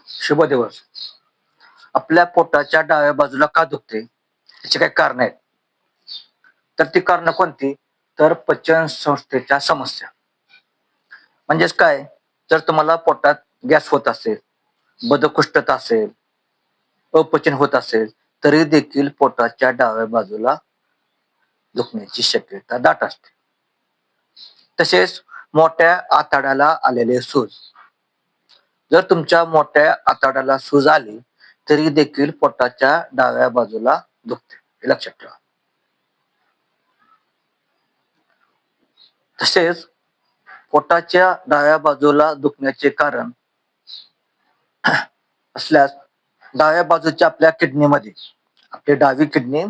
शुभ दिवस. आपल्या पोटाच्या डाव्या बाजूला का दुखते याची काही कारण आहेत. तर ती कारण कोणती? तर पचन संस्थेच्या समस्या. म्हणजेच काय, जर तुम्हाला पोटात गॅस होत असेल, बद्धकोष्ठता असेल, अपचन होत असेल, तरी देखील पोटाच्या डाव्या बाजूला दुखण्याची शक्यता दाट असते. तसेच मोठ्या आतड्याला आलेले सूज. जर तुमच्या मोठ्या आतड्याला सूज आली तरी देखील पोटाच्या डाव्या बाजूला दुखते, हे लक्षात ठेवा. तसेच पोटाच्या डाव्या बाजूला दुखण्याचे कारण असल्यास डाव्या बाजूच्या आपल्या किडनीमध्ये, आपली डावी किडनी,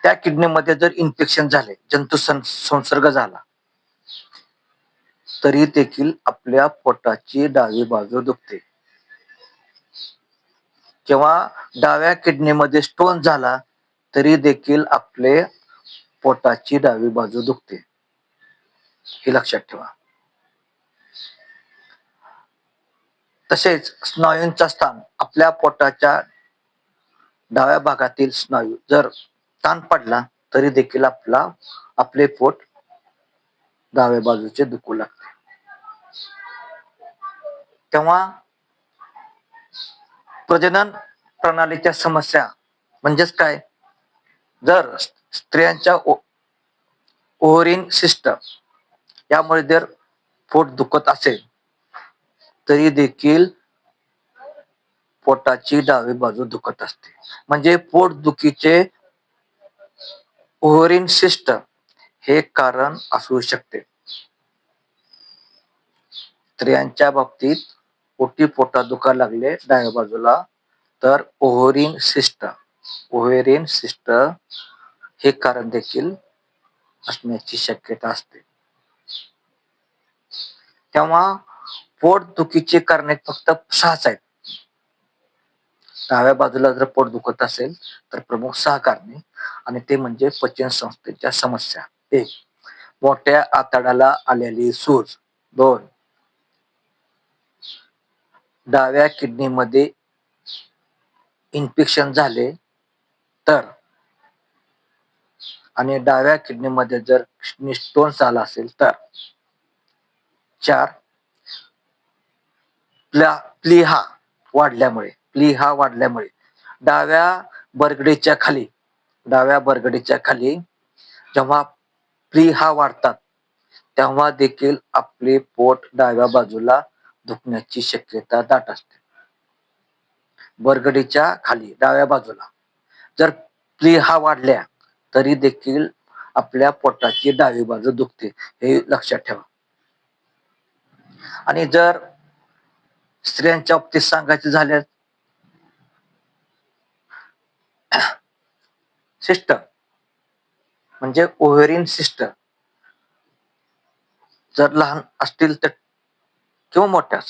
त्या किडनीमध्ये जर इन्फेक्शन झाले, जंतू संसर्ग झाला, तरी देखील आपल्या पोटाची डावी बाजू दुखते. किंवा डाव्या किडनीमध्ये स्टोन झाला तरी देखील आपले पोटाची डावी बाजू दुखते, हे लक्षात ठेवा. तसेच स्नायूंचा स्थान, आपल्या पोटाच्या डाव्या भागातील स्नायू जर ताण पडला तरी देखील आपले पोट डाव्या बाजूचे दुखू लागते. तेव्हा प्रजनन प्रणालीच्या समस्या म्हणजेच काय, जर स्त्रियांच्या ओव्हरीन सिस्टम यामुळे जर पोट दुखत असेल तरी देखील पोटाची डावी बाजू दुखत असते. म्हणजे पोटदुखीचे ओव्हरीन सिस्टम हे कारण असू शकते. स्त्रियांच्या बाबतीत पोटात दुखायला लागले डाव्या बाजूला, तर ओव्हरीन सिस्टम हे कारण देखील असण्याची शक्यता असते. तेव्हा पोटदुखीचे कारणे फक्त 6च आहेत. डाव्या बाजूला जर पोट दुखत असेल तर प्रमुख 6 कारणे, आणि ते म्हणजे पचन संस्थेच्या समस्या. 1. मोठ्या आतड्याला आलेली सूज. 2. डाव्या किडनीमध्ये इन्फेक्शन झाले तर, आणि डाव्या किडनीमध्ये जर स्टोन झाला असेल तर. 4. प्लीहा वाढल्यामुळे डाव्या बरगडीच्या खाली जेव्हा प्लीहा वाढतात तेव्हा देखील आपले पोट डाव्या बाजूला दुखण्याची शक्यता दाट असते. बरगडीच्या खाली डाव्या बाजूला जर प्लीहा वाढल्या तरी देखील आपल्या पोटाची डावी बाजू दुखते, हे लक्षात ठेवा. आणि जर स्त्रियांच्या बाबतीत सांगायचे झाले, सिस्टम म्हणजे ओव्हरीन सिस्टम जर लहान असतील तर किंवा मोठ्या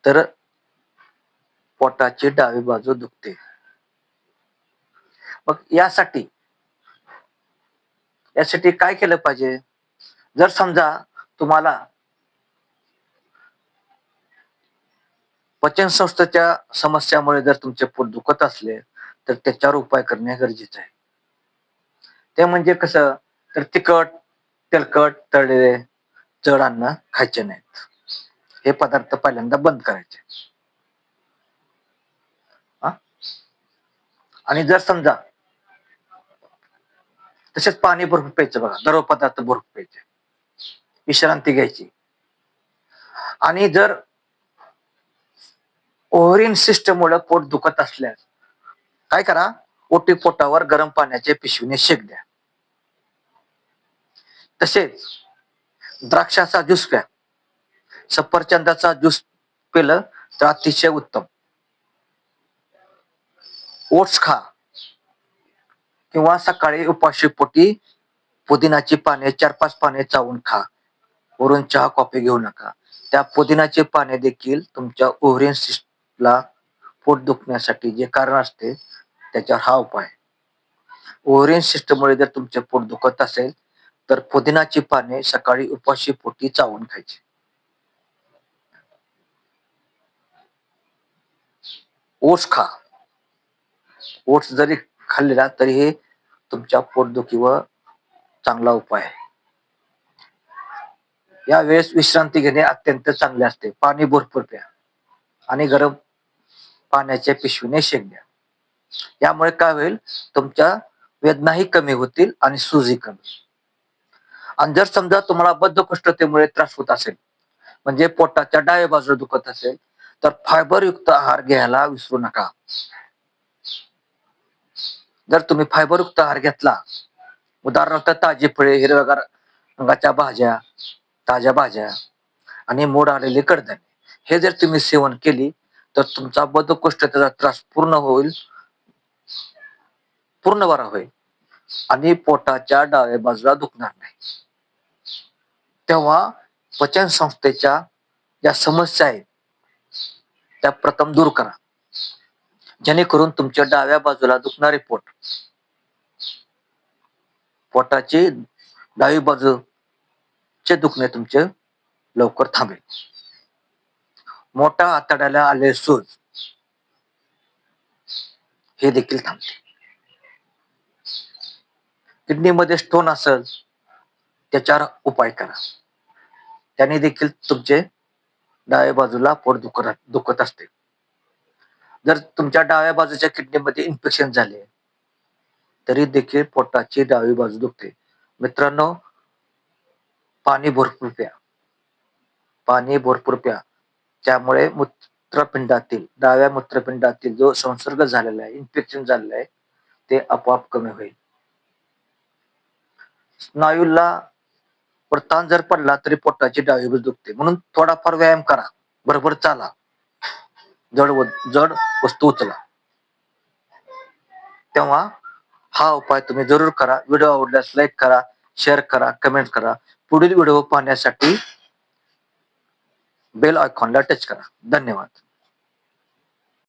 तर पोटाची डावी बाजू दुखते. मग यासाठी काय केलं पाहिजे? जर समजा तुम्हाला पचन संस्थेच्या समस्यामुळे जर तुमचे पोट दुखत असले तर त्याच्यावर उपाय करणे गरजेचे आहे. ते म्हणजे कसं, तर तिखट, तेलकट, तळलेले जड अन्न खायचे नाहीत. हे पदार्थ पहिल्यांदा बंद करायचे. आणि जर समजा तसेच पाणी भरपूर प्यायचं, बघा, द्रव पदार्थ भरपूर प्यायचे, विश्रांती घ्यायची. आणि जर ओव्हरीन सिस्टम मुळे पोट दुखत असल्यास काय करा, ओटी पोटावर गरम पाण्याच्या पिशवीने शेक द्या. तसेच द्राक्षाचा ज्यूस प्या, सफरचंदाचा ज्यूस पिलं तर अतिशय उत्तम. ओट्स खा, किंवा सकाळी उपाशीपोटी पुदिनाची पाने 4-5 पाने चावून खा. वरून चहा कॉफी घेऊ नका. त्या पुदिनाचे पाने देखील तुमच्या ओव्हरीन सिस्टमला पोट दुखण्यासाठी जे कारण असते त्याच्यावर हा उपाय. ओव्हरीन सिस्टममुळे जर तुमचे पोट दुखत असेल तर पुदिनाची पाने सकाळी उपाशीपोटी चावून खायची. ओट्स खा. ओट्स जरी खाल्लेला तरी हे तुमच्या पोटदुखीवर चांगला उपाय आहे. या वेळेस विश्रांती घेणे अत्यंत चांगले असते. पाणी भरपूर प्या आणि गरम पाण्याच्या पिशवीने शेक द्या. यामुळे काय होईल, तुमच्या वेदनाही कमी होतील आणि सूजही कमी. आणि जर समजा तुम्हाला बद्धकोष्ठतेमुळे त्रास होत असेल, म्हणजे पोटाच्या डाव्या बाजूला दुखत असेल, तर फायबरयुक्त आहार घ्यायला विसरू नका. जर तुम्ही फायबरयुक्त आहार घेतला, उदाहरणार्थ ताजी फळे, हिरव्यागार रंगाच्या भाज्या, ताज्या भाज्या आणि मोड आलेले कडधान्य, हे जर तुम्ही सेवन केली तर तुमचा बद्धकोष्ठतेचा त्रास पूर्ण बरा होईल आणि पोटाच्या डाव्या बाजूला दुखणार नाही. तेव्हा पचन संस्थेच्या ज्या समस्या आहेत त्या प्रथम दूर करा, जेणेकरून तुमच्या डाव्या बाजूला दुखणारे पोटाची डावी बाजूचे दुखणे तुमचे लवकर थांबेल. मोठा आतड्याला आले सूज हे देखील थांबते. किडनीमध्ये स्टोन असेल त्याच्यावर उपाय करा, त्याने देखील तुमचे डाव्या बाजूला पोट दुखत असते. जर तुमच्या डाव्या बाजूच्या किडनीमध्ये इन्फेक्शन झाले तरी देखील पोटाची डावी बाजू दुखते. मित्रांनो, पाणी भरपूर प्या. पाणी भरपूर प्या. त्यामुळे डाव्या मूत्रपिंडातील जो संसर्ग झालेला आहे, इन्फेक्शन झालेलं आहे, ते आपोआप कमी होईल. स्नायूला ताण जर पडला तरी पोटाची डावी बाजू दुखते, म्हणून थोडाफार व्यायाम करा, बरोबर चाला, जड वस्तू उचला. तेव्हा हा उपाय तुम्ही जरूर करा. व्हिडिओ आवडल्यास लाईक करा, शेअर करा, कमेंट करा. पुढील व्हिडिओ पाहण्यासाठी बेल आयकॉनला टच करा. धन्यवाद.